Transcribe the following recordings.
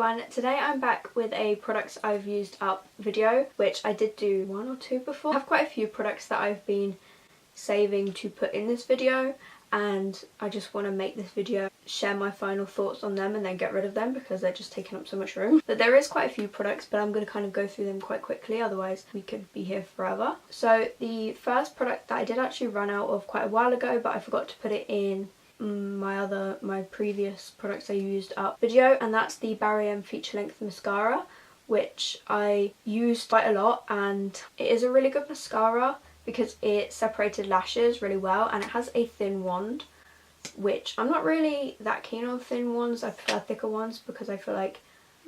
everyone, today I'm back with a products I've used up video, which I did do one or two before. I have quite a few products that I've been saving to put in this video, and I just want to make this video share my final thoughts on them and then get rid of them because they're just taking up so much room. But there is quite a few products, but I'm going to kind of go through them quite quickly, otherwise we could be here forever. So the first product that I did actually run out of quite a while ago, but I forgot to put it in my previous products I used up video, and that's the Barry M feature length mascara, which I used quite a lot, and it is a really good mascara because it separated lashes really well, and it has a thin wand, which I'm not really that keen on thin wands. I prefer thicker ones because I feel like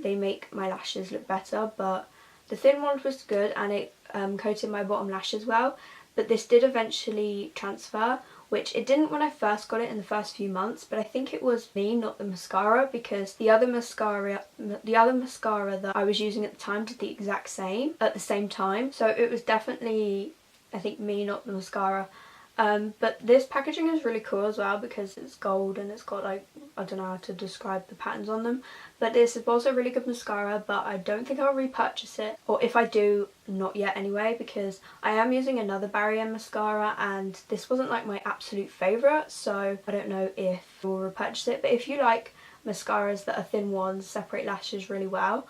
they make my lashes look better, but the thin wand was good and it coated my bottom lashes well, but this did eventually transfer, which it didn't when I first got it in the first few months, but I think it was me, not the mascara, because the other mascara that I was using at the time did the exact same at the same time, so it was definitely, I think, me, not the mascara. But this packaging is really cool as well because it's gold and it's got, like, I don't know how to describe the patterns on them, but this is also a really good mascara, but I don't think I'll repurchase it, or if I do, not yet anyway, because I am using another Barry M mascara and this wasn't like my absolute favourite, so I don't know if we'll repurchase it. But if you like mascaras that are thin ones, separate lashes really well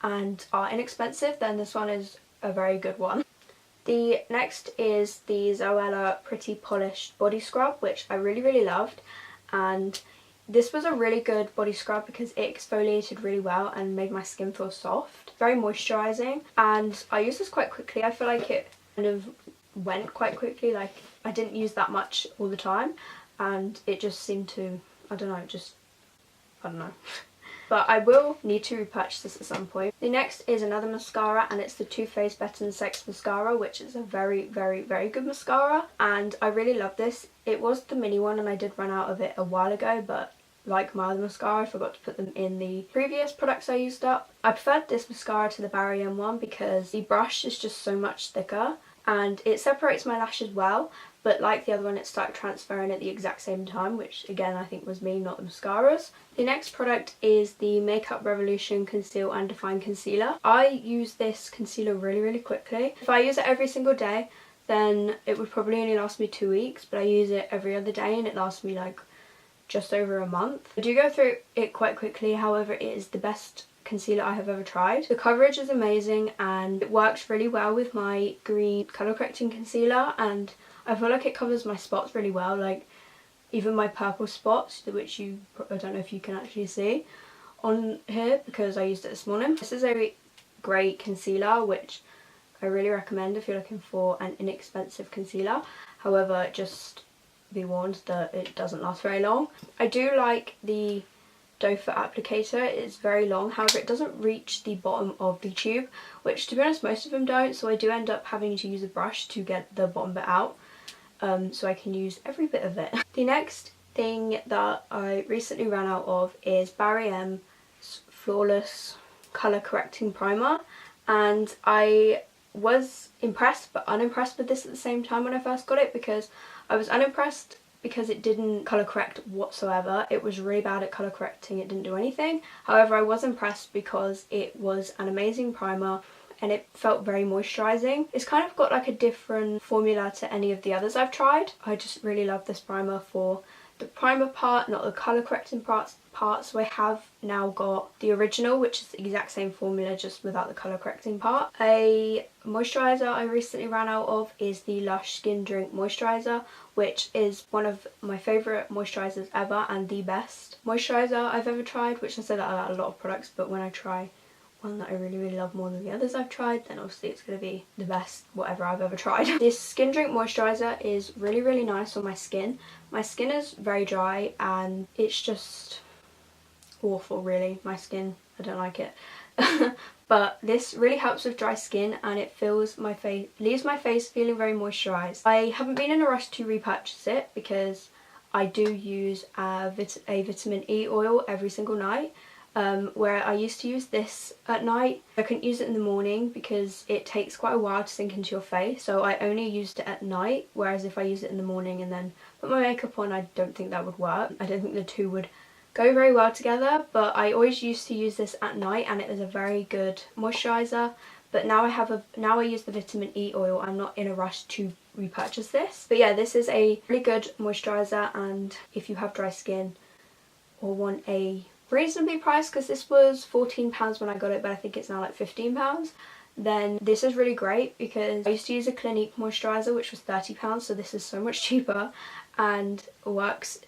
and are inexpensive, then this one is a very good one. The next is the Zoella Pretty Polished Body Scrub, which I really loved, and this was a really good body scrub because it exfoliated really well and made my skin feel soft, very moisturising, and I used this quite quickly. I feel like it kind of went quite quickly, like I didn't use that much all the time, and it just seemed to, I don't know. But I will need to repurchase this at some point. The next is another mascara, and it's the Too Faced Better Than Sex mascara, which is a very good mascara, and I really love this. It was the mini one and I did run out of it a while ago, but like my other mascara, I forgot to put them in the previous products I used up. I preferred this mascara to the Barry M one because the brush is just so much thicker and it separates my lashes well, but like the other one, it started transferring at the exact same time, which again I think was me, not the mascaras. The next product is the Makeup Revolution Conceal and Define Concealer. I use this concealer really quickly. If I use it every single day, then it would probably only last me 2 weeks, but I use it every other day and it lasts me like just over a month. I do go through it quite quickly, however it is the best concealer I have ever tried. The coverage is amazing and it works really well with my green colour correcting concealer, and I feel like it covers my spots really well, like even my purple spots, which I don't know if you can actually see on here because I used it this morning. This is a great concealer which I really recommend if you're looking for an inexpensive concealer. However, just be warned that it doesn't last very long. I do like the doe foot applicator. It's very long, however it doesn't reach the bottom of the tube, which to be honest most of them don't, so I do end up having to use a brush to get the bottom bit out, so I can use every bit of it. The next thing that I recently ran out of is Barry M's Flawless Colour Correcting Primer, and I was impressed but unimpressed with this at the same time when I first got it, because I was unimpressed because it didn't colour correct whatsoever. It was really bad at colour correcting, it didn't do anything. However, I was impressed because it was an amazing primer and it felt very moisturising. It's kind of got like a different formula to any of the others I've tried. I just really love this primer for the primer part, not the colour correcting part. So I have now got the original, which is the exact same formula just without the colour correcting part. A moisturiser I recently ran out of is the Lush Skin Drink Moisturiser, which is one of my favourite moisturisers ever and the best moisturiser I've ever tried, which I say that about a lot of products, but when I try one that I really love more than the others I've tried, then obviously it's going to be the best whatever I've ever tried. This Skin Drink Moisturiser is really nice on my skin. My skin is very dry and it's just awful really, my skin, I don't like it. But this really helps with dry skin and it leaves my face feeling very moisturised. I haven't been in a rush to repurchase it because I do use a vitamin E oil every single night, where I used to use this at night. I couldn't use it in the morning because it takes quite a while to sink into your face, so I only used it at night, whereas if I use it in the morning and then put my makeup on, I don't think that would work. I don't think the two would go very well together, but I always used to use this at night and it was a very good moisturiser. But now I use the vitamin E oil. I'm not in a rush to repurchase this. But yeah, this is a really good moisturiser, and if you have dry skin or want a reasonably priced, because this was £14 when I got it, but I think it's now like £15, then this is really great, because I used to use a Clinique moisturiser which was £30, so this is so much cheaper and works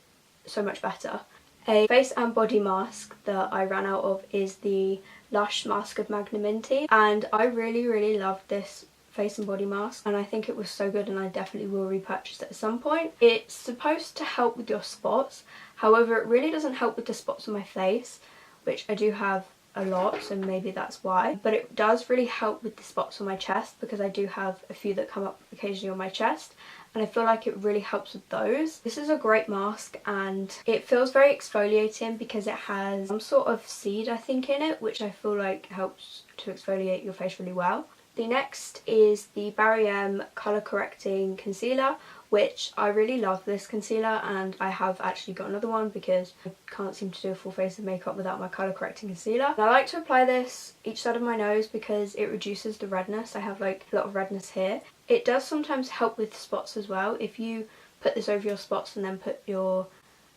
so much better. A face and body mask that I ran out of is the Lush Mask of Magnanimity, and I really loved this face and body mask, and I think it was so good, and I definitely will repurchase it at some point. It's supposed to help with your spots, however it really doesn't help with the spots on my face, which I do have a lot, so maybe that's why, but it does really help with the spots on my chest, because I do have a few that come up occasionally on my chest, and I feel like it really helps with those. This is a great mask, and it feels very exfoliating because it has some sort of seed, I think, in it, which I feel like helps to exfoliate your face really well. The next is the Barry M Colour Correcting Concealer, which I really love this concealer, and I have actually got another one because I can't seem to do a full face of makeup without my colour correcting concealer. And I like to apply this each side of my nose because it reduces the redness. I have like a lot of redness here. It does sometimes help with spots as well. If you put this over your spots and then put your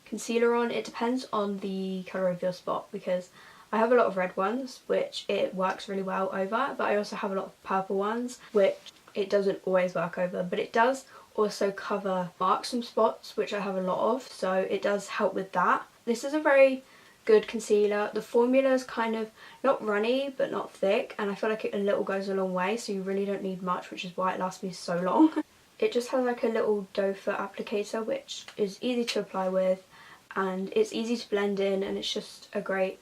concealer on, it depends on the colour of your spot, because I have a lot of red ones which it works really well over, but I also have a lot of purple ones which it doesn't always work over, but it does also cover marks and spots, which I have a lot of, so it does help with that. This is a very good concealer. The formula is kind of not runny but not thick, and I feel like it a little goes a long way, so you really don't need much, which is why it lasts me so long. It just has like a little doe foot applicator which is easy to apply with, and it's easy to blend in, and it's just a great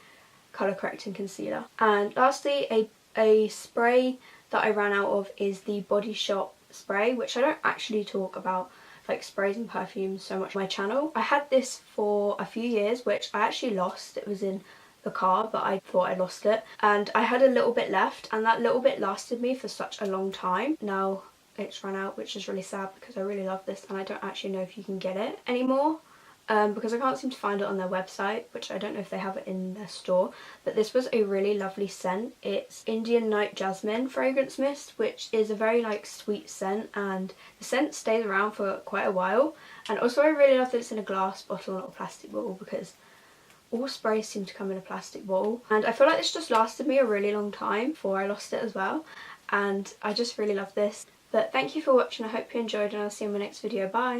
colour correcting concealer. And lastly, a spray that I ran out of is the Body Shop spray, which I don't actually talk about like sprays and perfumes so much on my channel. I had this for a few years, which I actually lost. It was in the car, but I thought I lost it, and I had a little bit left, and that little bit lasted me for such a long time. Now it's run out, which is really sad because I really love this, and I don't actually know if you can get it anymore. Because I can't seem to find it on their website, which I don't know if they have it in their store, but this was a really lovely scent. It's Indian Night Jasmine Fragrance Mist, which is a very like sweet scent, and the scent stays around for quite a while. And also I really love that it's in a glass bottle, not a plastic bottle, because all sprays seem to come in a plastic bottle, and I feel like this just lasted me a really long time before I lost it as well, and I just really love this. But thank you for watching, I hope you enjoyed, and I'll see you in my next video. Bye!